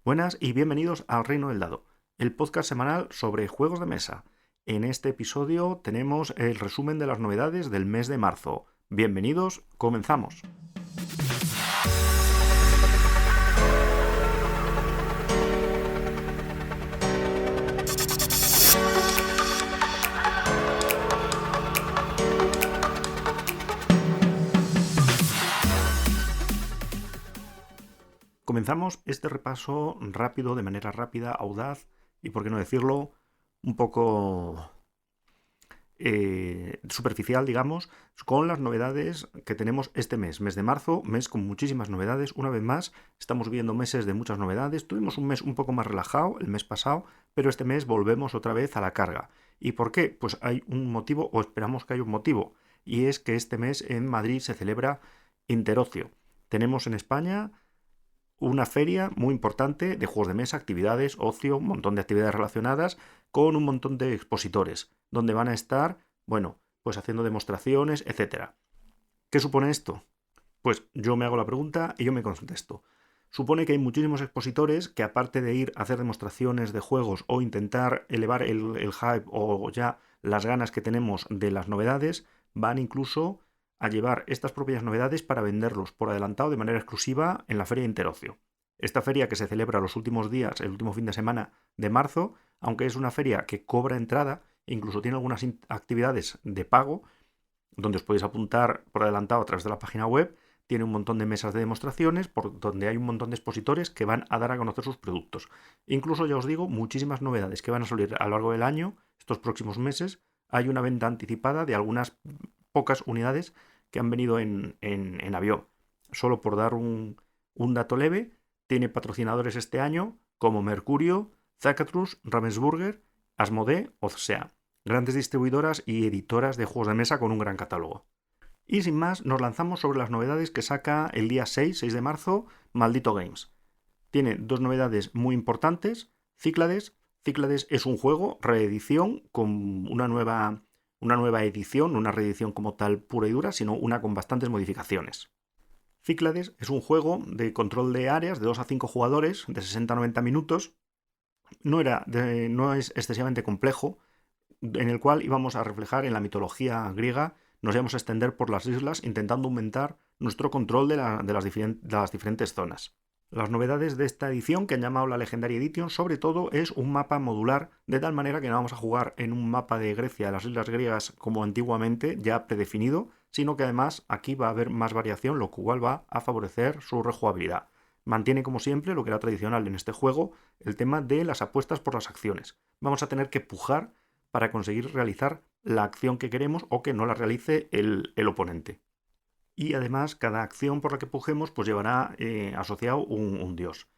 Buenas y bienvenidos al Reino del Dado, el podcast semanal sobre juegos de mesa. En este episodio tenemos el resumen de las novedades del mes de marzo. Bienvenidos, comenzamos. Comenzamos este repaso rápido, de manera rápida, audaz y, por qué no decirlo, un poco superficial, digamos, con las novedades que tenemos este mes de marzo, mes con muchísimas novedades. Una vez más, estamos viendo meses de muchas novedades. Tuvimos un mes un poco más relajado el mes pasado, pero este mes volvemos otra vez a la carga. ¿Y por qué? Pues hay un motivo, o esperamos que haya un motivo, y es que este mes en Madrid se celebra Interocio. Tenemos en España una feria muy importante de juegos de mesa, actividades, ocio, un montón de actividades relacionadas, con un montón de expositores, donde van a estar, bueno, pues haciendo demostraciones, etc. ¿Qué supone esto? Pues yo me hago la pregunta y yo me contesto. Supone que hay muchísimos expositores que, aparte de ir a hacer demostraciones de juegos o intentar elevar el hype o ya las ganas que tenemos de las novedades, van incluso a llevar estas propias novedades para venderlos por adelantado de manera exclusiva en la Feria Interocio. Esta feria que se celebra los últimos días, el último fin de semana de marzo, aunque es una feria que cobra entrada, incluso tiene algunas actividades de pago, donde os podéis apuntar por adelantado a través de la página web. Tiene un montón de mesas de demostraciones por donde hay un montón de expositores que van a dar a conocer sus productos. Incluso, ya os digo, muchísimas novedades que van a salir a lo largo del año, estos próximos meses. Hay una venta anticipada de algunas pocas unidades que han venido en avión. Solo por dar un dato leve, tiene patrocinadores este año como Mercurio, Zacatrus, Ravensburger, Asmodee, o sea, grandes distribuidoras y editoras de juegos de mesa con un gran catálogo. Y sin más, nos lanzamos sobre las novedades que saca el día 6 de marzo, Maldito Games. Tiene dos novedades muy importantes. Cíclades. Cíclades es un juego, reedición, con una nueva edición, no una reedición como tal pura y dura, sino una con bastantes modificaciones. Cíclades es un juego de control de áreas de 2 a 5 jugadores, de 60 a 90 minutos. No es excesivamente complejo, en el cual íbamos a reflejar en la mitología griega, nos íbamos a extender por las islas intentando aumentar nuestro control de las diferentes zonas. Las novedades de esta edición, que han llamado la Legendary Edition, sobre todo es un mapa modular, de tal manera que no vamos a jugar en un mapa de Grecia, de las islas griegas, como antiguamente, ya predefinido, sino que además aquí va a haber más variación, lo cual va a favorecer su rejugabilidad. Mantiene, como siempre, lo que era tradicional en este juego, el tema de las apuestas por las acciones. Vamos a tener que pujar para conseguir realizar la acción que queremos o que no la realice el oponente. Y además, cada acción por la que pujemos pues llevará asociado un dios.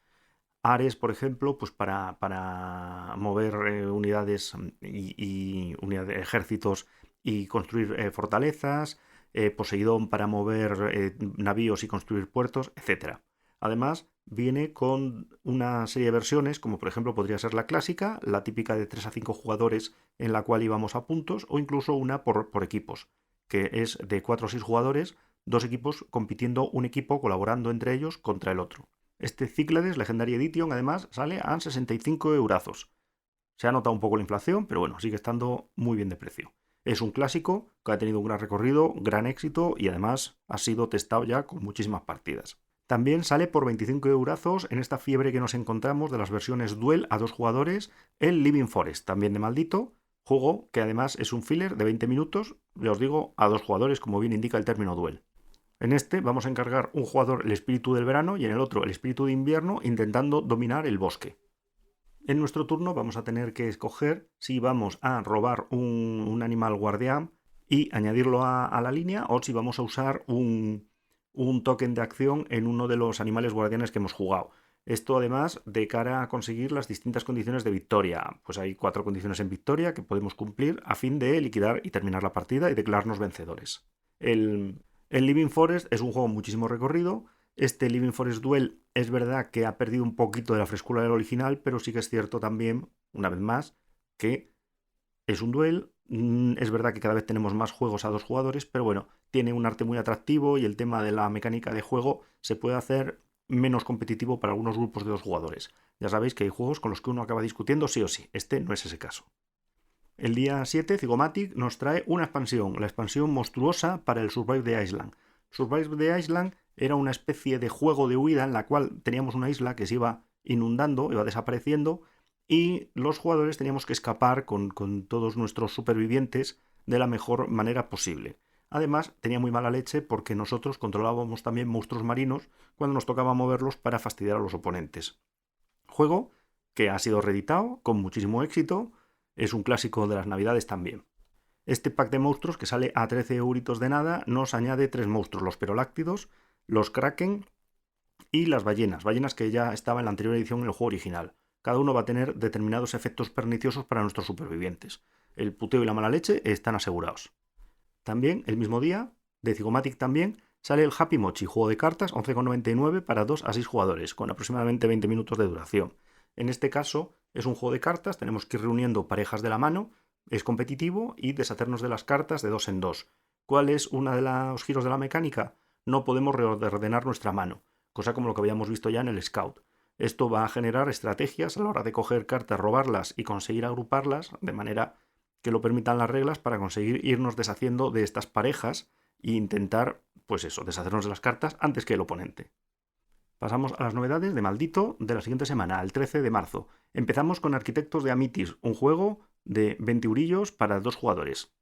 Ares, por ejemplo, pues para mover unidades y ejércitos y construir fortalezas. Poseidón para mover navíos y construir puertos, etc. Además, viene con una serie de versiones, como por ejemplo podría ser la clásica, la típica de 3 a 5 jugadores en la cual íbamos a puntos, o incluso una por equipos, que es de 4 o 6 jugadores, dos equipos compitiendo, un equipo colaborando entre ellos contra el otro. Este Cíclades Legendary Edition además sale a 65 eurazos. Se ha notado un poco la inflación, pero bueno, sigue estando muy bien de precio. Es un clásico que ha tenido un gran recorrido, gran éxito y además ha sido testado ya con muchísimas partidas. También sale por 25 eurazos en esta fiebre que nos encontramos de las versiones Duel a 2 jugadores, el Living Forest, también de Maldito, juego que además es un filler de 20 minutos, ya os digo, a 2 jugadores, como bien indica el término Duel. En este vamos a encargar un jugador el espíritu del verano y en el otro el espíritu de invierno, intentando dominar el bosque. En nuestro turno vamos a tener que escoger si vamos a robar un animal guardián y añadirlo a la línea, o si vamos a usar un token de acción en uno de los animales guardianes que hemos jugado. Esto además de cara a conseguir las distintas condiciones de victoria. Pues hay 4 condiciones en victoria que podemos cumplir a fin de liquidar y terminar la partida y declararnos vencedores. El Living Forest es un juego muchísimo recorrido. Este Living Forest Duel es verdad que ha perdido un poquito de la frescura del original, pero sí que es cierto también, una vez más, que es un duel. Es verdad que cada vez tenemos más juegos a 2 jugadores, pero bueno, tiene un arte muy atractivo y el tema de la mecánica de juego se puede hacer menos competitivo para algunos grupos de 2 jugadores. Ya sabéis que hay juegos con los que uno acaba discutiendo sí o sí. Este no es ese caso. El día 7, Zygomatic nos trae una expansión, la expansión monstruosa para el Survive the Island. Survive the Island era una especie de juego de huida en la cual teníamos una isla que se iba inundando, iba desapareciendo, y los jugadores teníamos que escapar con todos nuestros supervivientes de la mejor manera posible. Además, tenía muy mala leche porque nosotros controlábamos también monstruos marinos cuando nos tocaba moverlos para fastidiar a los oponentes. Juego que ha sido reeditado con muchísimo éxito, es un clásico de las navidades también. Este pack de monstruos que sale a 13 euritos de nada nos añade 3 monstruos, los peroláctidos, los kraken y las ballenas que ya estaba en la anterior edición en el juego original. Cada uno va a tener determinados efectos perniciosos para nuestros supervivientes. El puteo y la mala leche están asegurados. También, el mismo día, de Zygomatic también, sale el Happy Mochi, juego de cartas, 11,99 para 2 a 6 jugadores, con aproximadamente 20 minutos de duración. En este caso, es un juego de cartas, tenemos que ir reuniendo parejas de la mano, es competitivo y deshacernos de las cartas de 2 en 2. ¿Cuál es uno de los giros de la mecánica? No podemos reordenar nuestra mano, cosa como lo que habíamos visto ya en el Scout. Esto va a generar estrategias a la hora de coger cartas, robarlas y conseguir agruparlas de manera que lo permitan las reglas para conseguir irnos deshaciendo de estas parejas e intentar, pues eso, deshacernos de las cartas antes que el oponente. Pasamos a las novedades de Maldito de la siguiente semana, el 13 de marzo. Empezamos con Arquitectos de Amitis, un juego de 20 eurillos para 2 jugadores.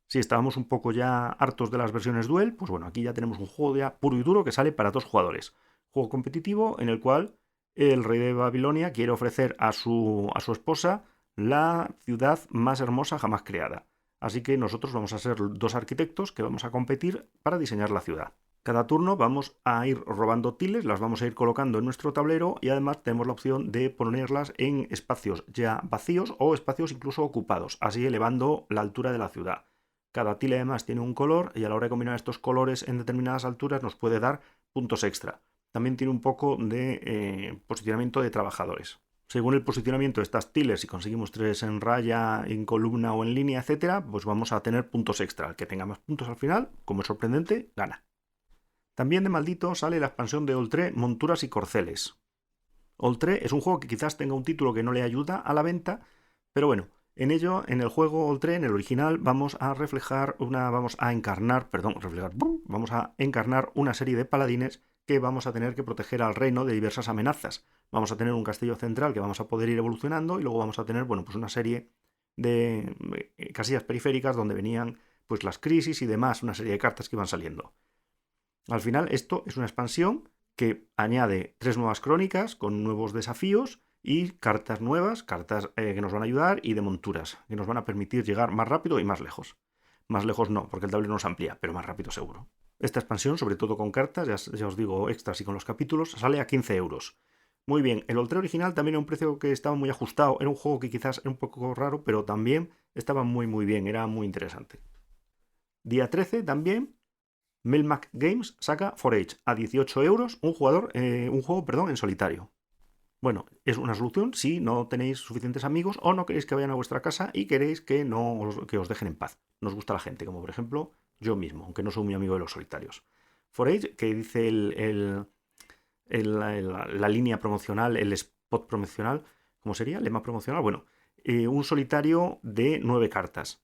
Si estábamos un poco ya hartos de las versiones Duel, pues bueno, aquí ya tenemos un juego ya puro y duro que sale para 2 jugadores. Juego competitivo en el cual el rey de Babilonia quiere ofrecer a su esposa la ciudad más hermosa jamás creada. Así que nosotros vamos a ser 2 arquitectos que vamos a competir para diseñar la ciudad. Cada turno vamos a ir robando tiles, las vamos a ir colocando en nuestro tablero y además tenemos la opción de ponerlas en espacios ya vacíos o espacios incluso ocupados, así elevando la altura de la ciudad. Cada tile además tiene un color y a la hora de combinar estos colores en determinadas alturas nos puede dar puntos extra. También tiene un poco de posicionamiento de trabajadores. Según el posicionamiento de estas tiles, si conseguimos 3 en raya, en columna o en línea, etcétera, pues vamos a tener puntos extra. El que tenga más puntos al final, como es sorprendente, gana. También de Maldito sale la expansión de Oltré, Monturas y Corceles. Oltré es un juego que quizás tenga un título que no le ayuda a la venta, pero bueno, en ello, en el juego Oltré, en el original, vamos a encarnar una serie de paladines que vamos a tener que proteger al reino de diversas amenazas. Vamos a tener un castillo central que vamos a poder ir evolucionando y luego vamos a tener, bueno, pues una serie de casillas periféricas donde venían pues las crisis y demás, una serie de cartas que iban saliendo. Al final esto es una expansión que añade 3 nuevas crónicas con nuevos desafíos y cartas nuevas, cartas que nos van a ayudar y de monturas, que nos van a permitir llegar más rápido y más lejos. Más lejos no, porque el tablero nos amplía, pero más rápido seguro. Esta expansión, sobre todo con cartas, ya os digo, extras y con los capítulos, sale a 15 euros. Muy bien, el Oltré original también era un precio que estaba muy ajustado, era un juego que quizás era un poco raro, pero también estaba muy bien, era muy interesante. Día 13 también, Melmac Games saca 4Age a 18 euros un juego en solitario. Bueno, es una solución si no tenéis suficientes amigos o no queréis que vayan a vuestra casa y queréis que os dejen en paz. Nos gusta la gente, como por ejemplo yo mismo, aunque no soy muy amigo de los solitarios. 4Age, que dice la línea promocional, el spot promocional, ¿cómo sería? Lema promocional. Bueno, un solitario de 9 cartas.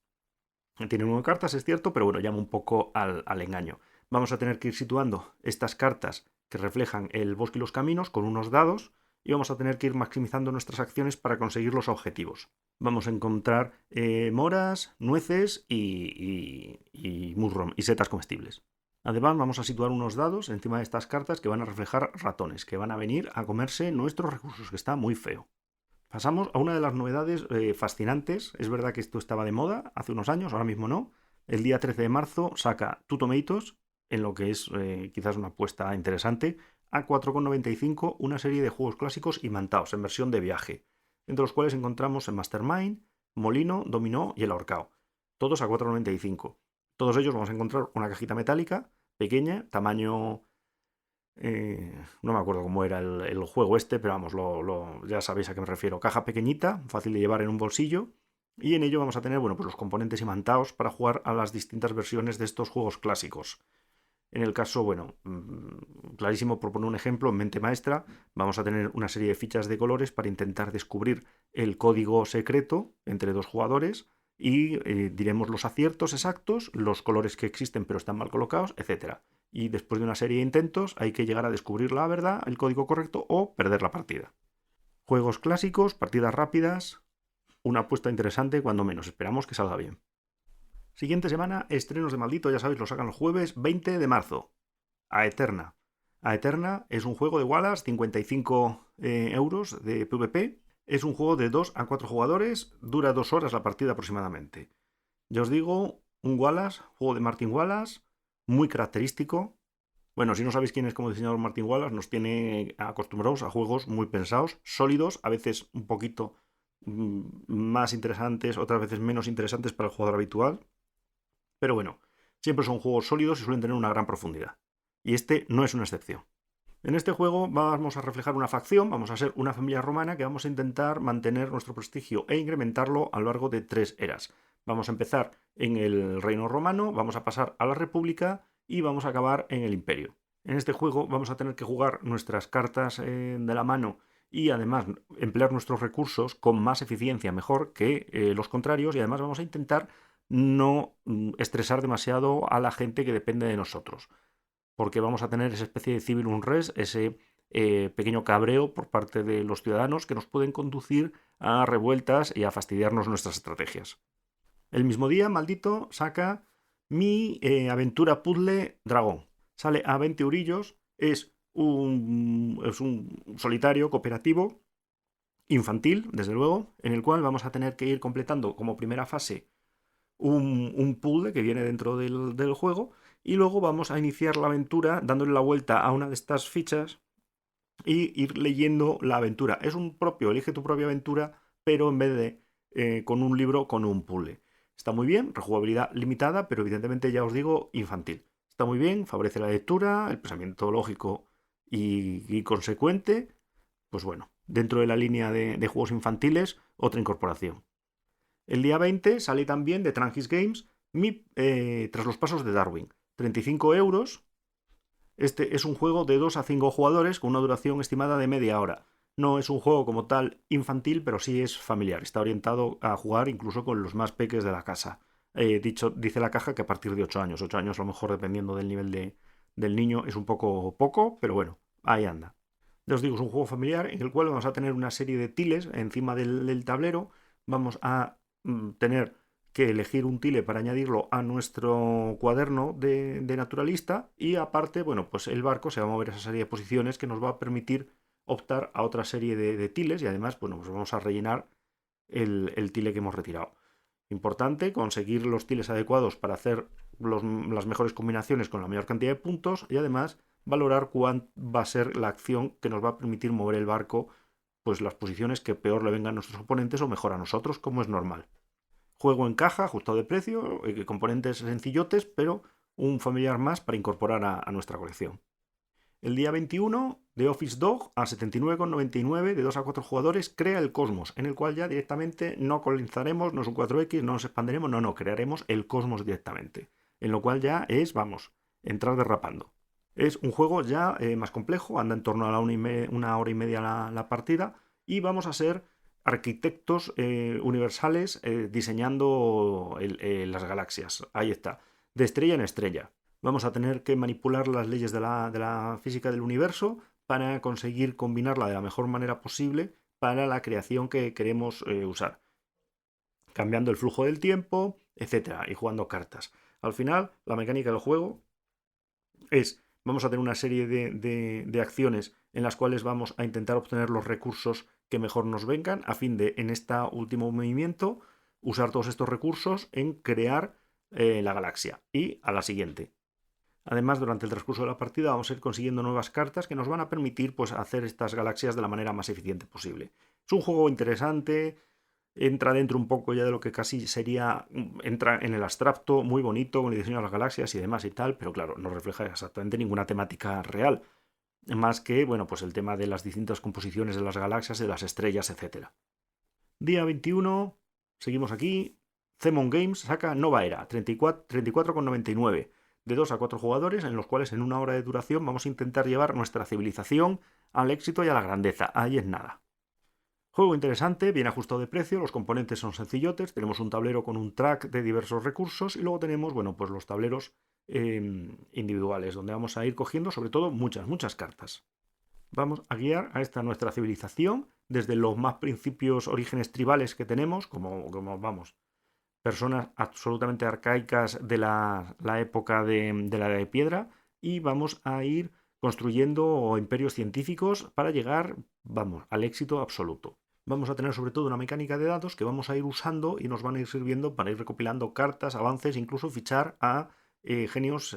Tiene 9 cartas, es cierto, pero bueno, llama un poco al engaño. Vamos a tener que ir situando estas cartas que reflejan el bosque y los caminos con unos dados y vamos a tener que ir maximizando nuestras acciones para conseguir los objetivos. Vamos a encontrar moras, nueces y murrom y setas comestibles. Además, vamos a situar unos dados encima de estas cartas que van a reflejar ratones, que van a venir a comerse nuestros recursos, que está muy feo. Pasamos a una de las novedades fascinantes. Es verdad que esto estaba de moda hace unos años, ahora mismo no. El día 13 de marzo saca Two Tomatoes, en lo que es quizás una apuesta interesante, a 4,95 una serie de juegos clásicos imantados en versión de viaje, entre los cuales encontramos el Mastermind, Molino, Dominó y el Ahorcao. Todos a 4,95. Todos ellos vamos a encontrar una cajita metálica, pequeña, tamaño... no me acuerdo cómo era el juego este, pero vamos, ya sabéis a qué me refiero. Caja pequeñita, fácil de llevar en un bolsillo. Y en ello vamos a tener, bueno, pues los componentes imantados para jugar a las distintas versiones de estos juegos clásicos. En el caso, bueno, clarísimo, por poner un ejemplo, en mente maestra, vamos a tener una serie de fichas de colores para intentar descubrir el código secreto entre dos jugadores y diremos los aciertos exactos, los colores que existen pero están mal colocados, etcétera. Y después de una serie de intentos hay que llegar a descubrir la verdad, el código correcto o perder la partida. Juegos clásicos, partidas rápidas, una apuesta interesante cuando menos, esperamos que salga bien. Siguiente semana, estrenos de Maldito, ya sabéis, lo sacan los jueves 20 de marzo. Aeterna. Aeterna es un juego de Wallace, 55 euros de PvP. Es un juego de 2 a 4 jugadores, dura 2 horas la partida aproximadamente. Ya os digo, un Wallace, juego de Martin Wallace, muy característico. Bueno, si no sabéis quién es como diseñador Martin Wallace, nos tiene acostumbrados a juegos muy pensados, sólidos, a veces un poquito más interesantes, otras veces menos interesantes para el jugador habitual. Pero bueno, siempre son juegos sólidos y suelen tener una gran profundidad. Y este no es una excepción. En este juego vamos a reflejar una facción, vamos a ser una familia romana que vamos a intentar mantener nuestro prestigio e incrementarlo a lo largo de 3 eras. Vamos a empezar en el reino romano, vamos a pasar a la república y vamos a acabar en el imperio. En este juego vamos a tener que jugar nuestras cartas de la mano y además emplear nuestros recursos con más eficiencia mejor que los contrarios, y además vamos a intentar no estresar demasiado a la gente que depende de nosotros, porque vamos a tener esa especie de civil unrest, ese pequeño cabreo por parte de los ciudadanos que nos pueden conducir a revueltas y a fastidiarnos nuestras estrategias. El mismo día, Maldito saca mi aventura puzzle dragón. Sale a 20 eurillos, es un solitario cooperativo infantil, desde luego, en el cual vamos a tener que ir completando como primera fase un puzzle que viene dentro del juego, y luego vamos a iniciar la aventura dándole la vuelta a una de estas fichas y ir leyendo la aventura. Es un propio, elige tu propia aventura, pero en vez de con un libro, con un puzzle. Está muy bien, rejugabilidad limitada, pero evidentemente ya os digo, infantil. Está muy bien, favorece la lectura, el pensamiento lógico y consecuente. Pues bueno, dentro de la línea de juegos infantiles, otra incorporación. El día 20 sale también de Trangis Games Tras los pasos de Darwin. 35 euros. Este es un juego de 2 a 5 jugadores con una duración estimada de media hora. No es un juego como tal infantil, pero sí es familiar. Está orientado a jugar incluso con los más peques de la casa. Dice la caja que a partir de 8 años. 8 años a lo mejor dependiendo del nivel del niño es un poco, pero bueno, ahí anda. Ya os digo, es un juego familiar en el cual vamos a tener una serie de tiles encima del tablero. Vamos a tener que elegir un tile para añadirlo a nuestro cuaderno de naturalista, y aparte, bueno, pues el barco se va a mover a esa serie de posiciones que nos va a permitir optar a otra serie de tiles, y además, bueno, pues vamos a rellenar el tile que hemos retirado. Importante conseguir los tiles adecuados para hacer las mejores combinaciones con la mayor cantidad de puntos, y además valorar cuál va a ser la acción que nos va a permitir mover el barco, pues las posiciones que peor le vengan a nuestros oponentes o mejor a nosotros, como es normal. Juego en caja, ajustado de precio, componentes sencillotes, pero un familiar más para incorporar a nuestra colección. El día 21, de Office Dog a 79,99 de 2 a 4 jugadores, crea el cosmos, en el cual ya directamente no colonizaremos, no es un 4X, no nos expanderemos, no, crearemos el cosmos directamente. En lo cual ya es, vamos, entrar derrapando. Es un juego ya más complejo, anda en torno a una hora y media la partida, y vamos a ser arquitectos universales diseñando las galaxias. Ahí está, de estrella en estrella. Vamos a tener que manipular las leyes de la física del universo para conseguir combinarla de la mejor manera posible para la creación que queremos usar, cambiando el flujo del tiempo, etcétera, y jugando cartas. Al final, la mecánica del juego vamos a tener una serie de acciones en las cuales vamos a intentar obtener los recursos que mejor nos vengan, a fin de, en este último movimiento, usar todos estos recursos en crear la galaxia y a la siguiente. Además, durante el transcurso de la partida vamos a ir consiguiendo nuevas cartas que nos van a permitir, pues, hacer estas galaxias de la manera más eficiente posible. Es un juego interesante, entra dentro un poco ya de lo que casi sería, entra en el abstracto, muy bonito, con el diseño de las galaxias y demás y tal, pero claro, no refleja exactamente ninguna temática real, más que, bueno, pues el tema de las distintas composiciones de las galaxias, de las estrellas, etc. Día 21, seguimos aquí. Zemon Games saca Nova Era, 34,99. de 2 a 4 jugadores, en los cuales en una hora de duración vamos a intentar llevar nuestra civilización al éxito y a la grandeza. Ahí es nada. Juego interesante, bien ajustado de precio, los componentes son sencillotes, tenemos un tablero con un track de diversos recursos y luego tenemos, bueno, pues los tableros individuales, donde vamos a ir cogiendo sobre todo muchas cartas. Vamos a guiar a esta nuestra civilización desde los más principios orígenes tribales que tenemos, como vamos, personas absolutamente arcaicas de la época de la Edad de Piedra, y vamos a ir construyendo imperios científicos para llegar, vamos, al éxito absoluto. Vamos a tener sobre todo una mecánica de dados que vamos a ir usando y nos van a ir sirviendo para ir recopilando cartas, avances, incluso fichar a genios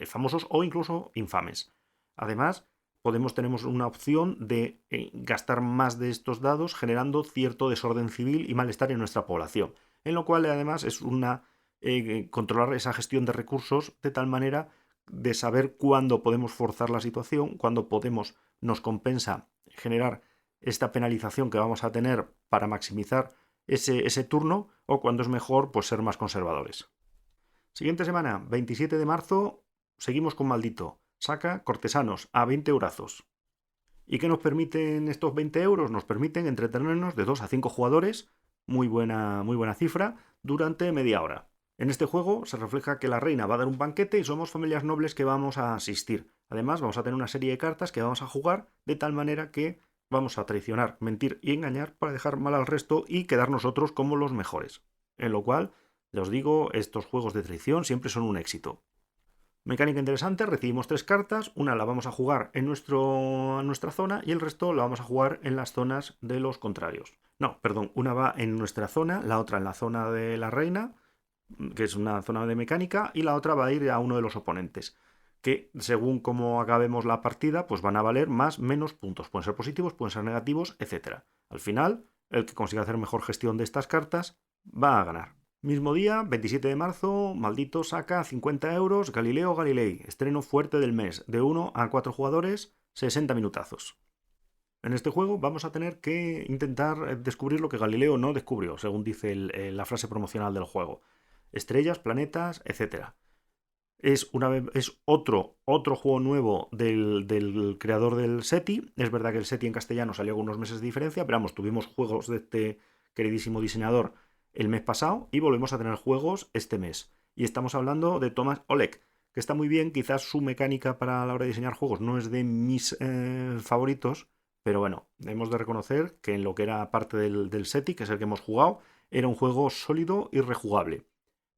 famosos o incluso infames. Además, tenemos una opción de gastar más de estos dados generando cierto desorden civil y malestar en nuestra población, en lo cual además es controlar esa gestión de recursos de tal manera de saber cuándo podemos forzar la situación, cuándo nos compensa generar esta penalización que vamos a tener para maximizar ese turno, o cuándo es mejor pues ser más conservadores. Siguiente semana, 27 de marzo, seguimos con Maldito. Saca cortesanos a 20 eurazos. ¿Y qué nos permiten estos 20 euros? Nos permiten entretenernos de 2 a 5 jugadores, muy buena cifra, durante media hora. En este juego se refleja que la reina va a dar un banquete y somos familias nobles que vamos a asistir. Además, vamos a tener una serie de cartas que vamos a jugar de tal manera que vamos a traicionar, mentir y engañar para dejar mal al resto y quedar nosotros como los mejores. En lo cual, ya os digo, estos juegos de traición siempre son un éxito. Mecánica interesante, recibimos 3 cartas, una la vamos a jugar en nuestra zona y el resto la vamos a jugar en las zonas de los contrarios. No, perdón, una va en nuestra zona, la otra en la zona de la reina, que es una zona de mecánica, y la otra va a ir a uno de los oponentes, que según cómo acabemos la partida, pues van a valer más, menos puntos. Pueden ser positivos, pueden ser negativos, etc. Al final, el que consiga hacer mejor gestión de estas cartas va a ganar. Mismo día, 27 de marzo, Maldito saca 50 euros Galileo Galilei, estreno fuerte del mes, de 1 a 4 jugadores, 60 minutazos. En este juego vamos a tener que intentar descubrir lo que Galileo no descubrió, según dice la frase promocional del juego. Estrellas, planetas, etc. Es otro juego nuevo del creador del SETI. Es verdad que el SETI en castellano salió con unos meses de diferencia, pero vamos, tuvimos juegos de este queridísimo diseñador el mes pasado y volvemos a tener juegos este mes. Y estamos hablando de Thomas Oleg, que está muy bien. Quizás su mecánica para la hora de diseñar juegos no es de mis favoritos, pero bueno, hemos de reconocer que en lo que era parte del SETI, que es el que hemos jugado, era un juego sólido y rejugable.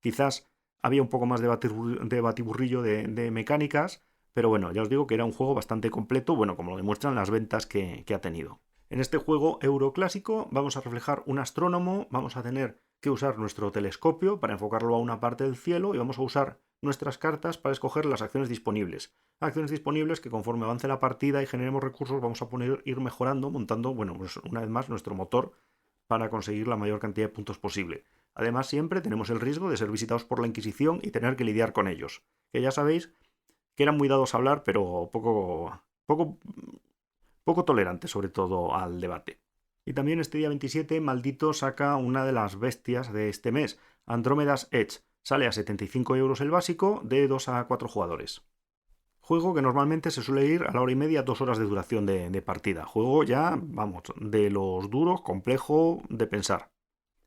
Quizás había un poco más de batiburrillo de mecánicas, pero bueno, ya os digo que era un juego bastante completo, bueno, como lo demuestran las ventas que ha tenido. En este juego euroclásico vamos a reflejar un astrónomo, vamos a tener que usar nuestro telescopio para enfocarlo a una parte del cielo y vamos a usar nuestras cartas para escoger las acciones disponibles. Acciones disponibles que conforme avance la partida y generemos recursos vamos a ir mejorando, montando, bueno, pues una vez más nuestro motor para conseguir la mayor cantidad de puntos posible. Además, siempre tenemos el riesgo de ser visitados por la Inquisición y tener que lidiar con ellos, que ya sabéis que eran muy dados a hablar, pero poco tolerantes, sobre todo al debate. Y también este día 27, Maldito saca una de las bestias de este mes, Andrómeda's Edge. Sale a 75 euros el básico, de 2 a 4 jugadores. Juego que normalmente se suele ir a la hora y media, 2 horas de duración de partida. Juego ya, vamos, de los duros, complejo de pensar.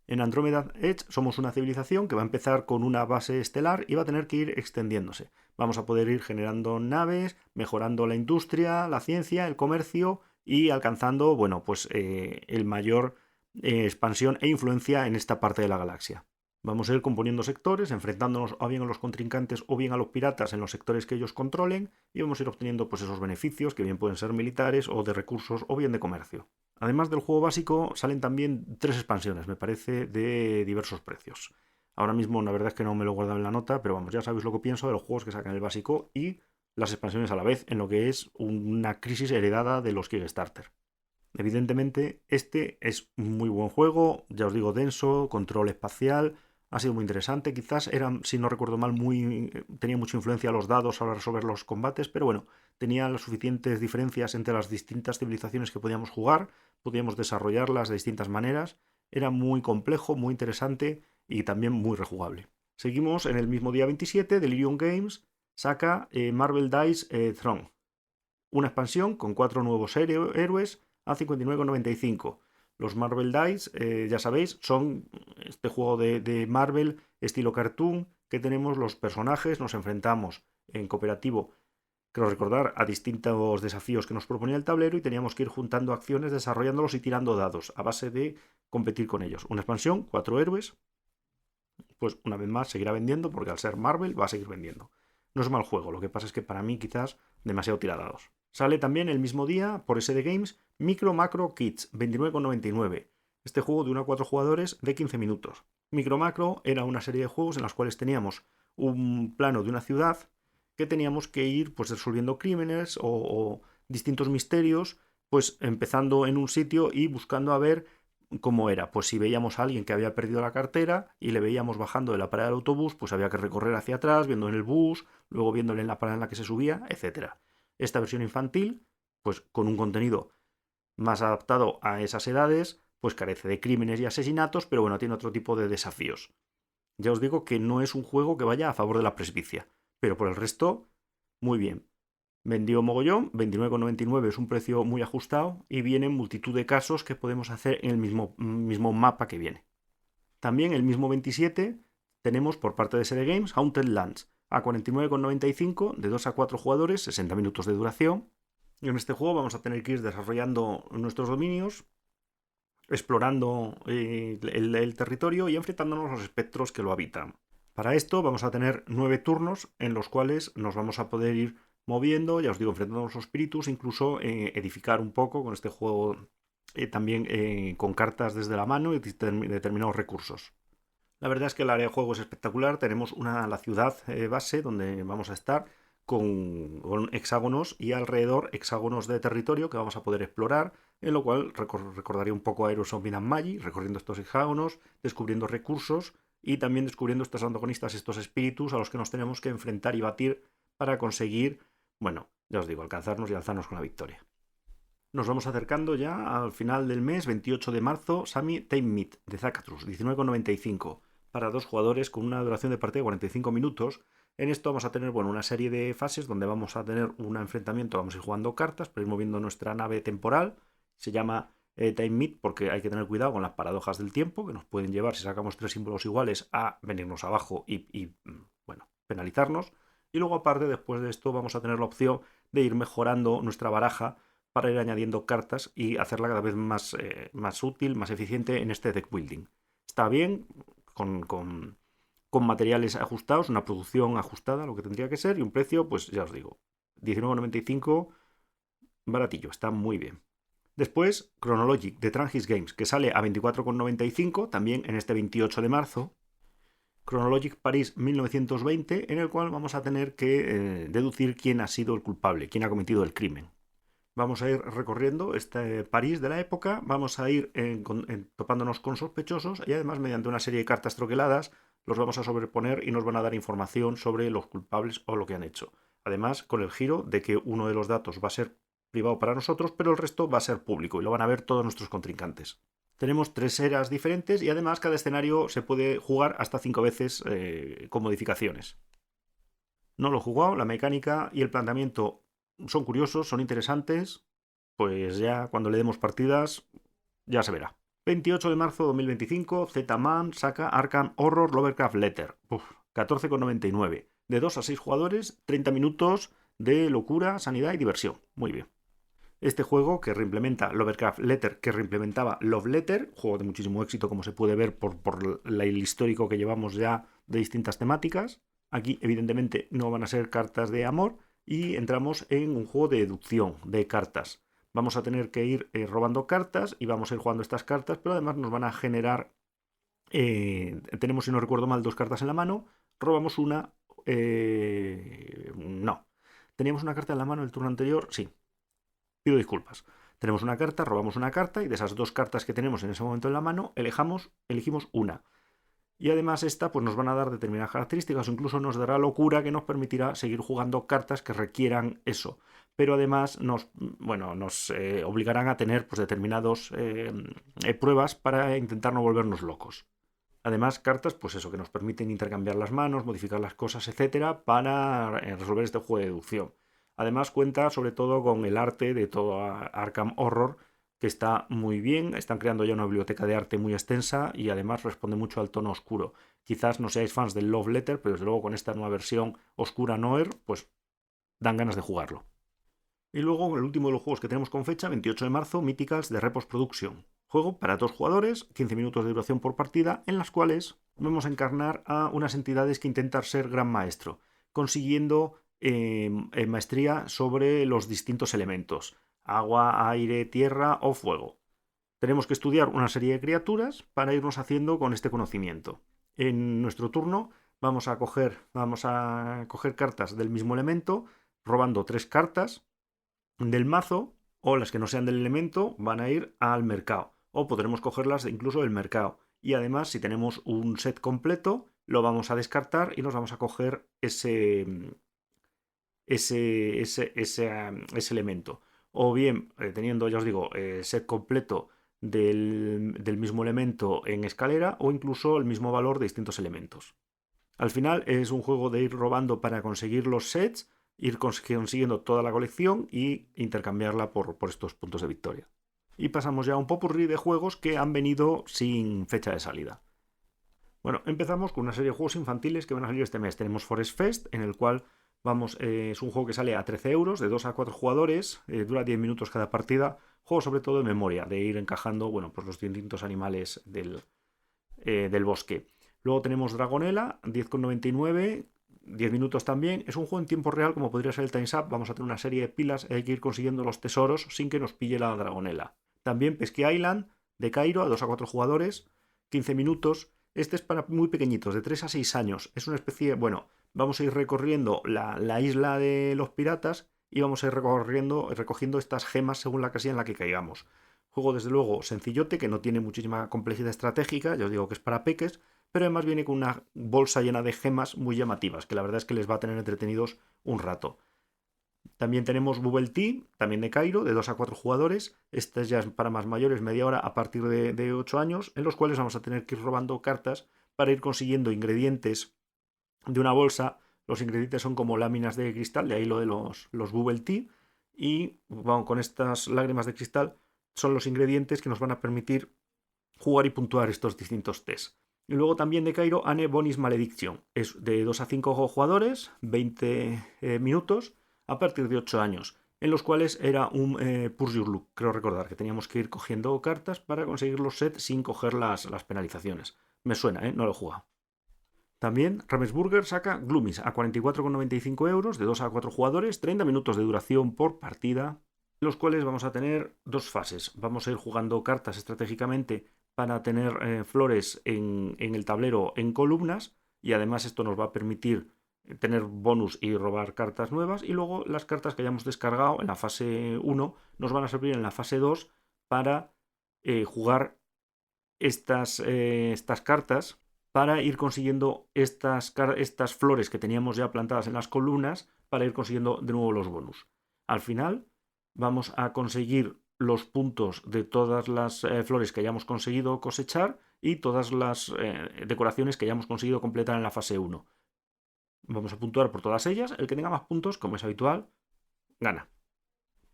En Andromeda Edge somos una civilización que va a empezar con una base estelar y va a tener que ir extendiéndose. Vamos a poder ir generando naves, mejorando la industria, la ciencia, el comercio y alcanzando, bueno, pues el mayor expansión e influencia en esta parte de la galaxia. Vamos a ir componiendo sectores, enfrentándonos o bien a los contrincantes o bien a los piratas en los sectores que ellos controlen, y vamos a ir obteniendo pues esos beneficios que bien pueden ser militares o de recursos o bien de comercio. Además del juego básico salen también 3 expansiones, me parece, de diversos precios. Ahora mismo la verdad es que no me lo he guardado en la nota, pero vamos, ya sabéis lo que pienso de los juegos que sacan el básico y las expansiones a la vez, en lo que es una crisis heredada de los Kickstarter. Evidentemente, este es un muy buen juego, ya os digo, denso, control espacial. Ha sido muy interesante, quizás era, si no recuerdo mal, tenía mucha influencia los dados a la hora de resolver los combates, pero bueno, tenía las suficientes diferencias entre las distintas civilizaciones que podíamos jugar, podíamos desarrollarlas de distintas maneras, era muy complejo, muy interesante y también muy rejugable. Seguimos en el mismo día 27, Delirium Games saca Marvel Dice Throne, una expansión con 4 nuevos héroes a 59,95. Los Marvel Dice, ya sabéis, son este juego de Marvel estilo cartoon que tenemos los personajes, nos enfrentamos en cooperativo, creo recordar, a distintos desafíos que nos proponía el tablero y teníamos que ir juntando acciones, desarrollándolos y tirando dados a base de competir con ellos. Una expansión, 4 héroes, pues una vez más seguirá vendiendo porque al ser Marvel va a seguir vendiendo. No es mal juego, lo que pasa es que para mí quizás demasiado tiradados. Sale también el mismo día por SD Games Micro Macro Kids, 29,99. Este juego de 1 a 4 jugadores de 15 minutos. Micro Macro era una serie de juegos en los cuales teníamos un plano de una ciudad que teníamos que ir pues resolviendo crímenes o distintos misterios, pues empezando en un sitio y buscando a ver cómo era. Pues si veíamos a alguien que había perdido la cartera y le veíamos bajando de la parada del autobús, pues había que recorrer hacia atrás, viendo en el bus, luego viéndole en la parada en la que se subía, etc. Esta versión infantil, pues con un contenido más adaptado a esas edades, pues carece de crímenes y asesinatos, pero bueno, tiene otro tipo de desafíos. Ya os digo que no es un juego que vaya a favor de la presbicia, pero por el resto, muy bien. Vendió mogollón, 29,99 es un precio muy ajustado y vienen multitud de casos que podemos hacer en el mismo mapa que viene. También el mismo 27 tenemos por parte de SD Games Haunted Lands a 49,95 de 2 a 4 jugadores, 60 minutos de duración. Y en este juego vamos a tener que ir desarrollando nuestros dominios, explorando el territorio y enfrentándonos a los espectros que lo habitan. Para esto vamos a tener 9 turnos en los cuales nos vamos a poder ir moviendo, ya os digo, enfrentándonos a los espíritus, incluso edificar un poco con este juego también con cartas desde la mano y determinados recursos. La verdad es que el área de juego es espectacular, tenemos la ciudad base donde vamos a estar con hexágonos y alrededor hexágonos de territorio que vamos a poder explorar, en lo cual recordaría un poco a Heroes of Might and Magic, recorriendo estos hexágonos, descubriendo recursos y también descubriendo estos antagonistas, estos espíritus a los que nos tenemos que enfrentar y batir para conseguir, bueno, ya os digo, alcanzarnos y alzarnos con la victoria. Nos vamos acercando ya al final del mes, 28 de marzo, Sami Time Meet de Zacatrus, 19,95, para 2 jugadores con una duración de partida de 45 minutos. En esto vamos a tener una serie de fases donde vamos a tener un enfrentamiento, vamos a ir jugando cartas, para ir moviendo nuestra nave temporal. Se llama Time Meet porque hay que tener cuidado con las paradojas del tiempo, que nos pueden llevar, si sacamos 3 símbolos iguales, a venirnos abajo y penalizarnos. Y luego aparte, después de esto, vamos a tener la opción de ir mejorando nuestra baraja para ir añadiendo cartas y hacerla cada vez más útil, más eficiente en este deck building. Está bien, con materiales ajustados, una producción ajustada, lo que tendría que ser, y un precio, pues ya os digo, 19,95, baratillo, está muy bien. Después, Chronologic de Trangis Games, que sale a 24,95, también en este 28 de marzo. Chronologic París 1920, en el cual vamos a tener que deducir quién ha sido el culpable, quién ha cometido el crimen. Vamos a ir recorriendo este París de la época, vamos a ir topándonos con sospechosos y además mediante una serie de cartas troqueladas los vamos a sobreponer y nos van a dar información sobre los culpables o lo que han hecho. Además, con el giro de que uno de los datos va a ser privado para nosotros, pero el resto va a ser público y lo van a ver todos nuestros contrincantes. Tenemos 3 eras diferentes y además cada escenario se puede jugar hasta 5 veces con modificaciones. No lo he jugado, la mecánica y el planteamiento son curiosos, son interesantes, pues ya cuando le demos partidas ya se verá. 28 de marzo de 2025, Z-Man saca Arkham Horror Lovecraft Letter, 14,99. De 2 a 6 jugadores, 30 minutos de locura, sanidad y diversión. Muy bien. Este juego que reimplementa Lovecraft Letter, que reimplementaba Love Letter, juego de muchísimo éxito como se puede ver por el histórico que llevamos ya de distintas temáticas. Aquí evidentemente no van a ser cartas de amor y entramos en un juego de deducción de cartas. Vamos a tener que ir robando cartas y vamos a ir jugando estas cartas, pero además nos van a generar, tenemos, si no recuerdo mal, 2 cartas en la mano, robamos una, no, teníamos una carta en la mano el turno anterior, sí, pido disculpas. Tenemos una carta, robamos una carta y de esas 2 cartas que tenemos en ese momento en la mano, elegimos una. Y además esta pues nos van a dar determinadas características o incluso nos dará locura que nos permitirá seguir jugando cartas que requieran eso. Pero además nos obligarán a tener pues determinadas pruebas para intentar no volvernos locos. Además, cartas, pues eso, que nos permiten intercambiar las manos, modificar las cosas, etcétera, para resolver este juego de deducción. Además, cuenta sobre todo con el arte de todo Arkham Horror, que está muy bien. Están creando ya una biblioteca de arte muy extensa y además responde mucho al tono oscuro. Quizás no seáis fans del Love Letter, pero desde luego con esta nueva versión oscura Noir, pues dan ganas de jugarlo. Y luego, el último de los juegos que tenemos con fecha, 28 de marzo, Mythicals de Repos Production. Juego para 2 jugadores, 15 minutos de duración por partida, en las cuales vamos a encarnar a unas entidades que intentan ser gran maestro, consiguiendo maestría sobre los distintos elementos: agua, aire, tierra o fuego. Tenemos que estudiar una serie de criaturas para irnos haciendo con este conocimiento. En nuestro turno vamos a coger cartas del mismo elemento, robando 3 cartas del mazo, o las que no sean del elemento van a ir al mercado, o podremos cogerlas incluso del mercado. Y además, si tenemos un set completo, lo vamos a descartar y nos vamos a coger ese elemento. O bien, teniendo, ya os digo, set completo del mismo elemento en escalera, o incluso el mismo valor de distintos elementos. Al final es un juego de ir robando para conseguir los sets, ir consiguiendo toda la colección y intercambiarla por estos puntos de victoria. Y pasamos ya a un popurrí de juegos que han venido sin fecha de salida. Bueno, empezamos con una serie de juegos infantiles que van a salir este mes. Tenemos Forest Fest, en el cual es un juego que sale a 13 euros, de 2 a 4 jugadores, dura 10 minutos cada partida. Juego sobre todo de memoria, de ir encajando, bueno, pues los distintos animales del bosque. Luego tenemos Dragonella, 10,99, 10 minutos también. Es un juego en tiempo real, como podría ser el Time's Up. Vamos a tener una serie de pilas y hay que ir consiguiendo los tesoros sin que nos pille la Dragonella. También Pesky Island, de Cairo, a 2 a 4 jugadores, 15 minutos. Este es para muy pequeñitos, de 3 a 6 años. Es una especie, bueno, vamos a ir recorriendo la isla de los piratas y vamos a ir recogiendo estas gemas según la casilla en la que caigamos. Juego desde luego sencillote, que no tiene muchísima complejidad estratégica, ya os digo que es para peques, pero además viene con una bolsa llena de gemas muy llamativas, que la verdad es que les va a tener entretenidos un rato. También tenemos Bubble Tea, también de Cairo, de 2 a 4 jugadores. Este ya es para más mayores, media hora a partir de 8 años, en los cuales vamos a tener que ir robando cartas para ir consiguiendo ingredientes de una bolsa. Los ingredientes son como láminas de cristal, de ahí lo de los Bubble Tea, y bueno, con estas lágrimas de cristal son los ingredientes que nos van a permitir jugar y puntuar estos distintos tests. Y luego también de Cairo, Anne Bonny's Malediction. Es de 2 a 5 jugadores, 20 minutos, a partir de 8 años, en los cuales era un Purge Your Luck. Creo recordar que teníamos que ir cogiendo cartas para conseguir los sets sin coger las penalizaciones. Me suena, no lo he jugado. También Ravensburger saca Gloomies a 44,95 euros, de 2 a 4 jugadores, 30 minutos de duración por partida, en los cuales vamos a tener 2 fases. Vamos a ir jugando cartas estratégicamente para tener flores en el tablero en columnas, y además esto nos va a permitir tener bonus y robar cartas nuevas. Y luego las cartas que hayamos descargado en la fase 1 nos van a servir en la fase 2 para jugar estas cartas, para ir consiguiendo estas flores que teníamos ya plantadas en las columnas, para ir consiguiendo de nuevo los bonus. Al final vamos a conseguir los puntos de todas las flores que hayamos conseguido cosechar y todas las decoraciones que hayamos conseguido completar en la fase 1. Vamos a puntuar por todas ellas. El que tenga más puntos, como es habitual, gana.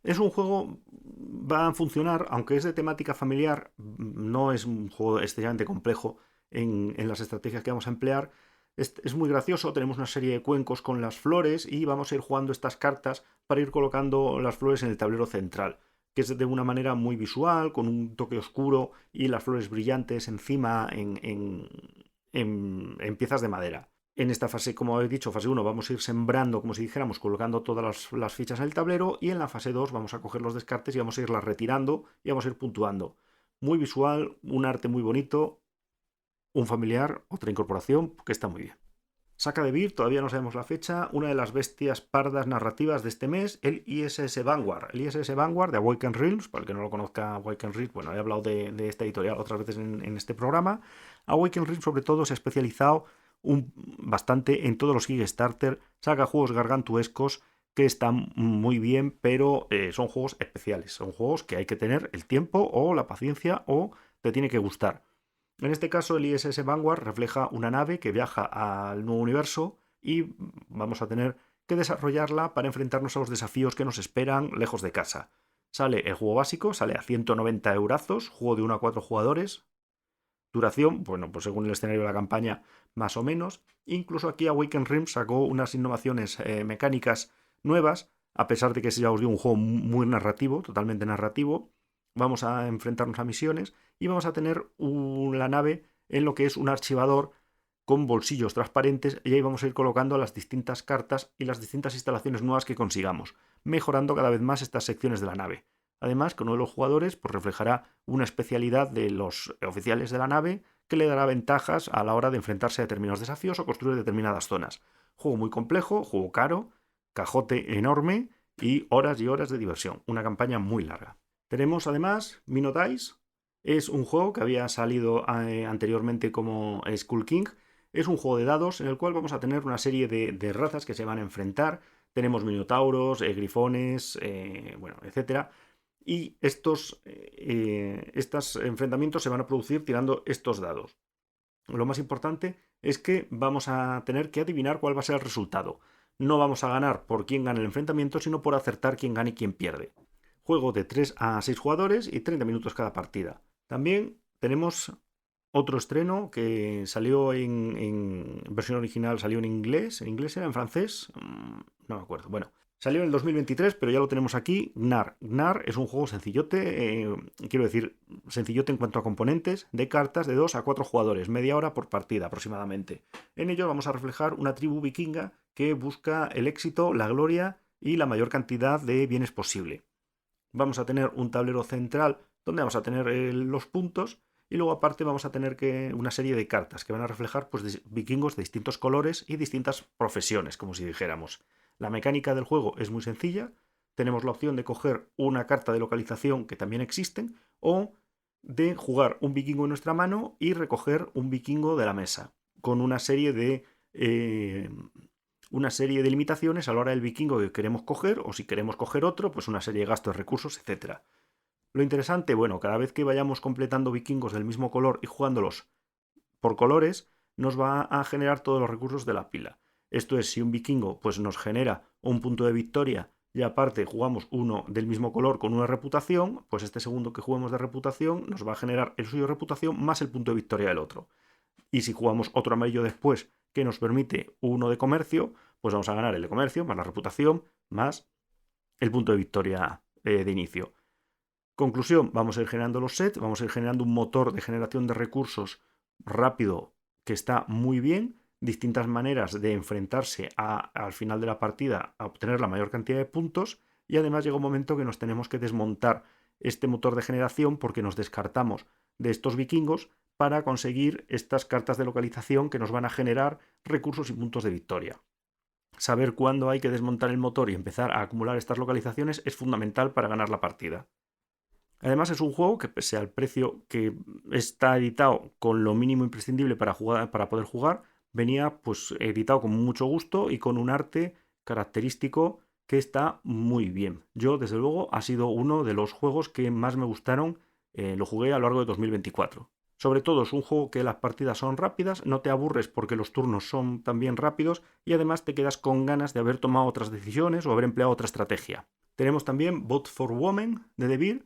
Es un juego, va a funcionar, aunque es de temática familiar, no es un juego extremadamente complejo en las estrategias que vamos a emplear. Es muy gracioso, tenemos una serie de cuencos con las flores y vamos a ir jugando estas cartas para ir colocando las flores en el tablero central, que es de una manera muy visual, con un toque oscuro y las flores brillantes encima en piezas de madera. En esta fase, como he dicho, fase 1, vamos a ir sembrando, como si dijéramos, colocando todas las fichas en el tablero, y en la fase 2 vamos a coger los descartes y vamos a irlas retirando y vamos a ir puntuando. Muy visual, un arte muy bonito, un familiar, otra incorporación que está muy bien. Saca de Beer, todavía no sabemos la fecha, una de las bestias pardas narrativas de este mes, el ISS Vanguard. El ISS Vanguard de Awaken Realms, para el que no lo conozca, Awaken Realms, bueno, he hablado de esta editorial otras veces en este programa. Awaken Realms sobre todo se ha especializado bastante en todos los Kickstarter, saca juegos gargantuescos que están muy bien, pero son juegos especiales, son juegos que hay que tener el tiempo o la paciencia o te tiene que gustar. En este caso, el ISS Vanguard refleja una nave que viaja al nuevo universo y vamos a tener que desarrollarla para enfrentarnos a los desafíos que nos esperan lejos de casa. Sale el juego básico, sale a 190 eurazos, juego de 1 a 4 jugadores. Duración, bueno, pues según el escenario de la campaña, más o menos. Incluso aquí Awaken Rim sacó unas innovaciones mecánicas nuevas, a pesar de que es, ya os digo, un juego muy narrativo, totalmente narrativo. Vamos a enfrentarnos a misiones y vamos a tener la nave en lo que es un archivador con bolsillos transparentes y ahí vamos a ir colocando las distintas cartas y las distintas instalaciones nuevas que consigamos, mejorando cada vez más estas secciones de la nave. Además, que uno de los jugadores pues, reflejará una especialidad de los oficiales de la nave que le dará ventajas a la hora de enfrentarse a determinados desafíos o construir determinadas zonas. Juego muy complejo, juego caro, cajote enorme y horas de diversión. Una campaña muy larga. Tenemos además Minotaurs. Es un juego que había salido anteriormente como Skull King. Es un juego de dados en el cual vamos a tener una serie de razas que se van a enfrentar. Tenemos minotauros, grifones, bueno, etcétera. Y estos enfrentamientos se van a producir tirando estos dados. Lo más importante es que vamos a tener que adivinar cuál va a ser el resultado. No vamos a ganar por quién gana el enfrentamiento, sino por acertar quién gana y quién pierde. Juego de 3 a 6 jugadores y 30 minutos cada partida. También tenemos otro estreno que salió en versión original, salió en inglés. ¿En inglés era? ¿En francés? No me acuerdo. Bueno, salió en el 2023, pero ya lo tenemos aquí. Gnar. Gnar es un juego sencillote, quiero decir, sencillote en cuanto a componentes, de cartas de 2 a 4 jugadores, media hora por partida aproximadamente. En ello vamos a reflejar una tribu vikinga que busca el éxito, la gloria y la mayor cantidad de bienes posible. Vamos a tener un tablero central donde vamos a tener los puntos y luego aparte vamos a tener una serie de cartas que van a reflejar pues, vikingos de distintos colores y distintas profesiones, como si dijéramos. La mecánica del juego es muy sencilla. Tenemos la opción de coger una carta de localización que también existen o de jugar un vikingo en nuestra mano y recoger un vikingo de la mesa con una serie de limitaciones a la hora del vikingo que queremos coger, o si queremos coger otro, pues una serie de gastos, recursos, etc. Lo interesante, bueno, cada vez que vayamos completando vikingos del mismo color y jugándolos por colores, nos va a generar todos los recursos de la pila. Esto es, si un vikingo pues, nos genera un punto de victoria y aparte jugamos uno del mismo color con una reputación, pues este segundo que juguemos de reputación nos va a generar el suyo de reputación más el punto de victoria del otro. Y si jugamos otro amarillo después que nos permite uno de comercio, pues vamos a ganar el de comercio, más la reputación, más el punto de victoria de inicio. Conclusión, vamos a ir generando los sets, vamos a ir generando un motor de generación de recursos rápido que está muy bien, distintas maneras de enfrentarse al final de la partida a obtener la mayor cantidad de puntos y además llega un momento que nos tenemos que desmontar este motor de generación porque nos descartamos de estos vikingos para conseguir estas cartas de localización que nos van a generar recursos y puntos de victoria. Saber cuándo hay que desmontar el motor y empezar a acumular estas localizaciones es fundamental para ganar la partida. Además es un juego que pese al precio que está editado con lo mínimo imprescindible para poder jugar, venía pues editado con mucho gusto y con un arte característico que está muy bien. Yo desde luego ha sido uno de los juegos que más me gustaron, lo jugué a lo largo de 2024. Sobre todo es un juego que las partidas son rápidas, no te aburres porque los turnos son también rápidos y además te quedas con ganas de haber tomado otras decisiones o haber empleado otra estrategia. Tenemos también Vote for Women de De Beer.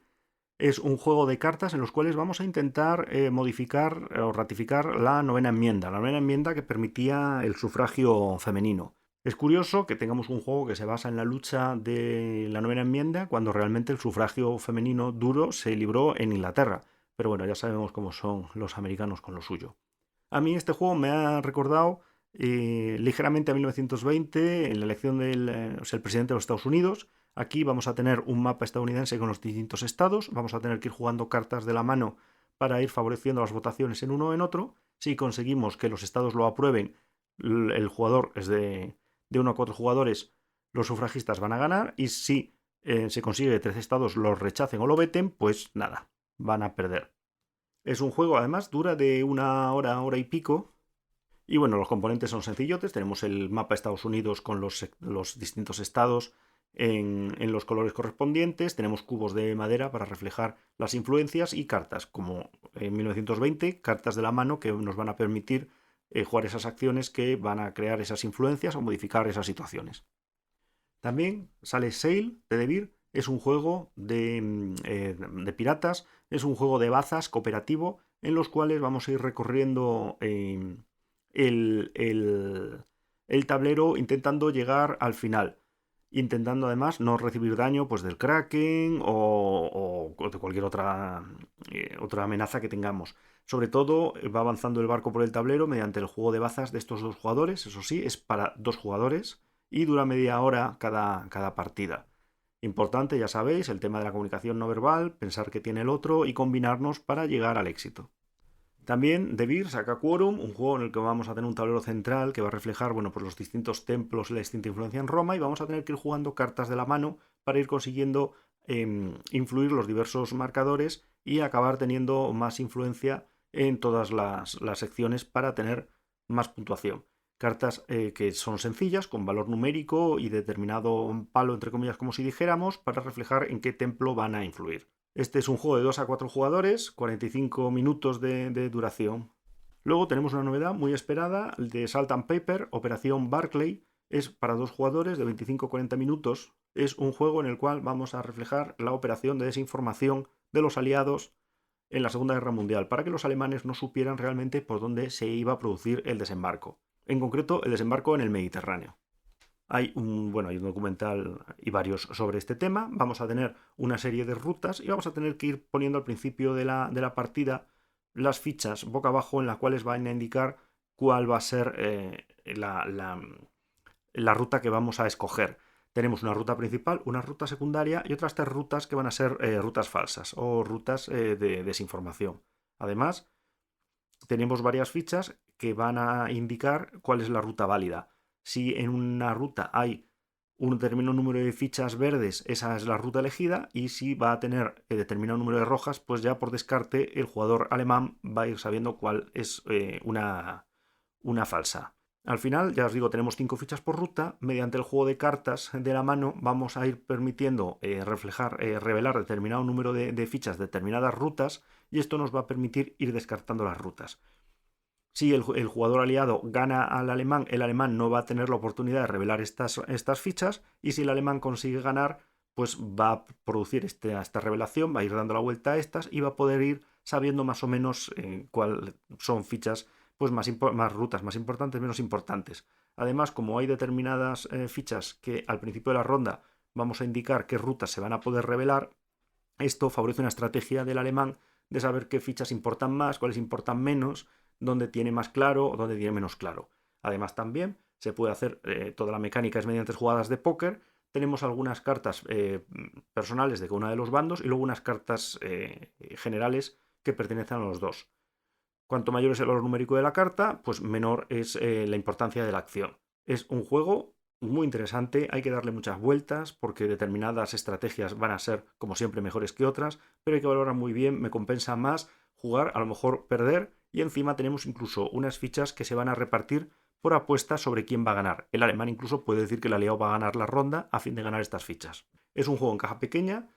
Es un juego de cartas en los cuales vamos a intentar modificar o ratificar la novena enmienda que permitía el sufragio femenino. Es curioso que tengamos un juego que se basa en la lucha de la novena enmienda cuando realmente el sufragio femenino duro se libró en Inglaterra. Pero bueno, ya sabemos cómo son los americanos con lo suyo. A mí este juego me ha recordado ligeramente a 1920 en la elección del el presidente de los Estados Unidos. Aquí vamos a tener un mapa estadounidense con los distintos estados, vamos a tener que ir jugando cartas de la mano para ir favoreciendo las votaciones en uno o en otro. Si conseguimos que los estados lo aprueben, el jugador es de 1 a 4 jugadores, los sufragistas van a ganar, y si se consigue que 3 estados lo rechacen o lo veten, pues nada, van a perder. Es un juego, además, dura de 1 hora, hora y pico. Y bueno, los componentes son sencillotes. Tenemos el mapa de Estados Unidos con los distintos estados en los colores correspondientes. Tenemos cubos de madera para reflejar las influencias y cartas, como en 1920, cartas de la mano que nos van a permitir jugar esas acciones que van a crear esas influencias o modificar esas situaciones. También sale Sail de De Beer, es un juego de piratas, es un juego de bazas cooperativo en los cuales vamos a ir recorriendo el, el- el tablero intentando llegar al final, intentando además no recibir daño pues del Kraken o de cualquier otra amenaza que tengamos. Sobre todo va avanzando el barco por el tablero mediante el juego de bazas de estos dos jugadores, eso sí, es para dos jugadores y dura media hora cada partida. Importante, ya sabéis, el tema de la comunicación no verbal, pensar que tiene el otro y combinarnos para llegar al éxito. También De Beer saca Quorum, un juego en el que vamos a tener un tablero central que va a reflejar bueno, pues los distintos templos y la distinta influencia en Roma y vamos a tener que ir jugando cartas de la mano para ir consiguiendo influir los diversos marcadores y acabar teniendo más influencia en todas las secciones para tener más puntuación. Cartas que son sencillas, con valor numérico y determinado palo, entre comillas, como si dijéramos, para reflejar en qué templo van a influir. Este es un juego de 2 a 4 jugadores, 45 minutos de duración. Luego tenemos una novedad muy esperada, el de Salt and Paper, Operación Barclay. Es para dos jugadores de 25 a 40 minutos. Es un juego en el cual vamos a reflejar la operación de desinformación de los aliados en la Segunda Guerra Mundial, para que los alemanes no supieran realmente por dónde se iba a producir el desembarco. En concreto, el desembarco en el Mediterráneo. Hay un documental y varios sobre este tema. Vamos a tener una serie de rutas y vamos a tener que ir poniendo al principio de la partida las fichas boca abajo en las cuales van a indicar cuál va a ser la ruta que vamos a escoger. Tenemos una ruta principal, una ruta secundaria y otras tres rutas que van a ser rutas falsas o rutas de desinformación. Además, tenemos varias fichas que van a indicar cuál es la ruta válida. Si en una ruta hay un determinado número de fichas verdes, esa es la ruta elegida, y si va a tener determinado número de rojas, pues ya por descarte el jugador alemán va a ir sabiendo cuál es una falsa. Al final, ya os digo, tenemos 5 fichas por ruta. Mediante el juego de cartas de la mano vamos a ir permitiendo revelar determinado número de fichas, determinadas rutas, y esto nos va a permitir ir descartando las rutas. Si el jugador aliado gana al alemán, el alemán no va a tener la oportunidad de revelar estas fichas, y si el alemán consigue ganar, pues va a producir esta revelación, va a ir dando la vuelta a estas y va a poder ir sabiendo más o menos cuáles son fichas, pues más rutas más importantes, menos importantes. Además, como hay determinadas fichas que al principio de la ronda vamos a indicar qué rutas se van a poder revelar, esto favorece una estrategia del alemán de saber qué fichas importan más, cuáles importan menos, dónde tiene más claro o dónde tiene menos claro. Además también se puede hacer, toda la mecánica es mediante jugadas de póker. Tenemos algunas cartas personales de cada uno de los bandos y luego unas cartas generales que pertenecen a los dos. Cuanto mayor es el valor numérico de la carta, pues menor es la importancia de la acción. Es un juego muy interesante, hay que darle muchas vueltas porque determinadas estrategias van a ser, como siempre, mejores que otras, pero hay que valorar muy bien, me compensa más jugar, a lo mejor perder, y encima tenemos incluso unas fichas que se van a repartir por apuestas sobre quién va a ganar. El alemán incluso puede decir que el aliado va a ganar la ronda a fin de ganar estas fichas. Es un juego en caja pequeña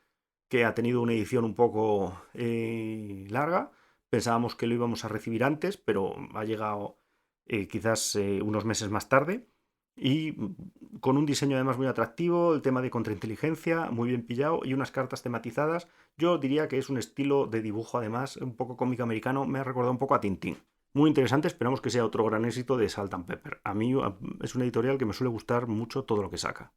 que ha tenido una edición un poco larga. Pensábamos que lo íbamos a recibir antes, pero ha llegado quizás unos meses más tarde y con un diseño además muy atractivo, el tema de contrainteligencia muy bien pillado y unas cartas tematizadas. Yo diría que es un estilo de dibujo además un poco cómico americano, me ha recordado un poco a Tintín. Muy interesante, esperamos que sea otro gran éxito de Salt and Pepper. A mí es una editorial que me suele gustar mucho todo lo que saca.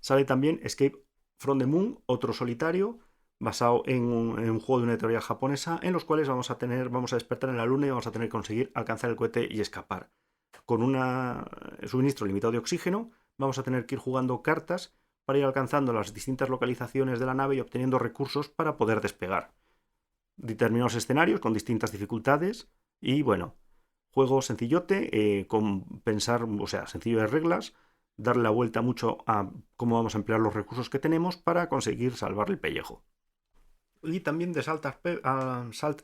Sale también Escape from the Moon, otro solitario, basado en un juego de una editorial japonesa, en los cuales vamos a despertar en la luna y vamos a tener que conseguir alcanzar el cohete y escapar. Con un suministro limitado de oxígeno, vamos a tener que ir jugando cartas para ir alcanzando las distintas localizaciones de la nave y obteniendo recursos para poder despegar. Determinados escenarios con distintas dificultades y bueno, juego sencillote, con pensar, o sea, sencillo de reglas, darle la vuelta mucho a cómo vamos a emplear los recursos que tenemos para conseguir salvar el pellejo. Y también de Salt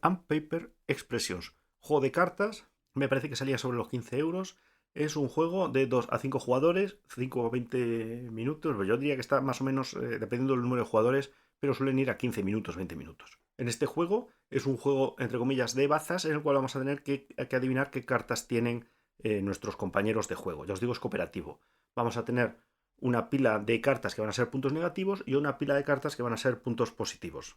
and Paper Expressions, juego de cartas, me parece que salía sobre los 15 euros. Es un juego de 2 a 5 jugadores, 5 o 20 minutos. Yo diría que está más o menos, dependiendo del número de jugadores, pero suelen ir a 15 minutos, 20 minutos. En este juego es un juego, entre comillas, de bazas, en el cual vamos a tener que adivinar qué cartas tienen nuestros compañeros de juego. Ya os digo, es cooperativo. Vamos a tener una pila de cartas que van a ser puntos negativos y una pila de cartas que van a ser puntos positivos.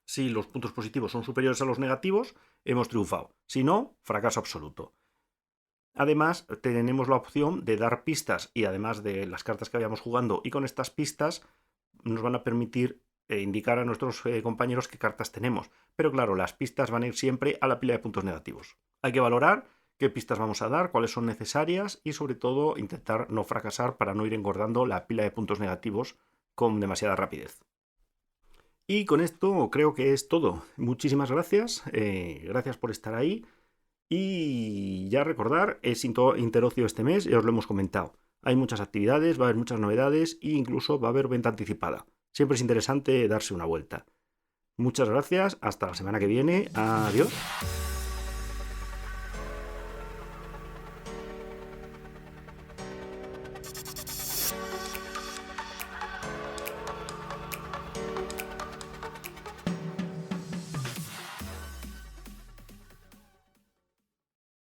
Si los puntos positivos son superiores a los negativos, hemos triunfado. Si no, fracaso absoluto. Además, tenemos la opción de dar pistas y además de las cartas que habíamos jugando, y con estas pistas nos van a permitir indicar a nuestros compañeros qué cartas tenemos. Pero claro, las pistas van a ir siempre a la pila de puntos negativos. Hay que valorar qué pistas vamos a dar, cuáles son necesarias y sobre todo intentar no fracasar para no ir engordando la pila de puntos negativos con demasiada rapidez. Y con esto creo que es todo. Muchísimas gracias. Gracias por estar ahí. Y ya recordar, es Interocio este mes, ya os lo hemos comentado. Hay muchas actividades, va a haber muchas novedades e incluso va a haber venta anticipada. Siempre es interesante darse una vuelta. Muchas gracias, hasta la semana que viene. Adiós.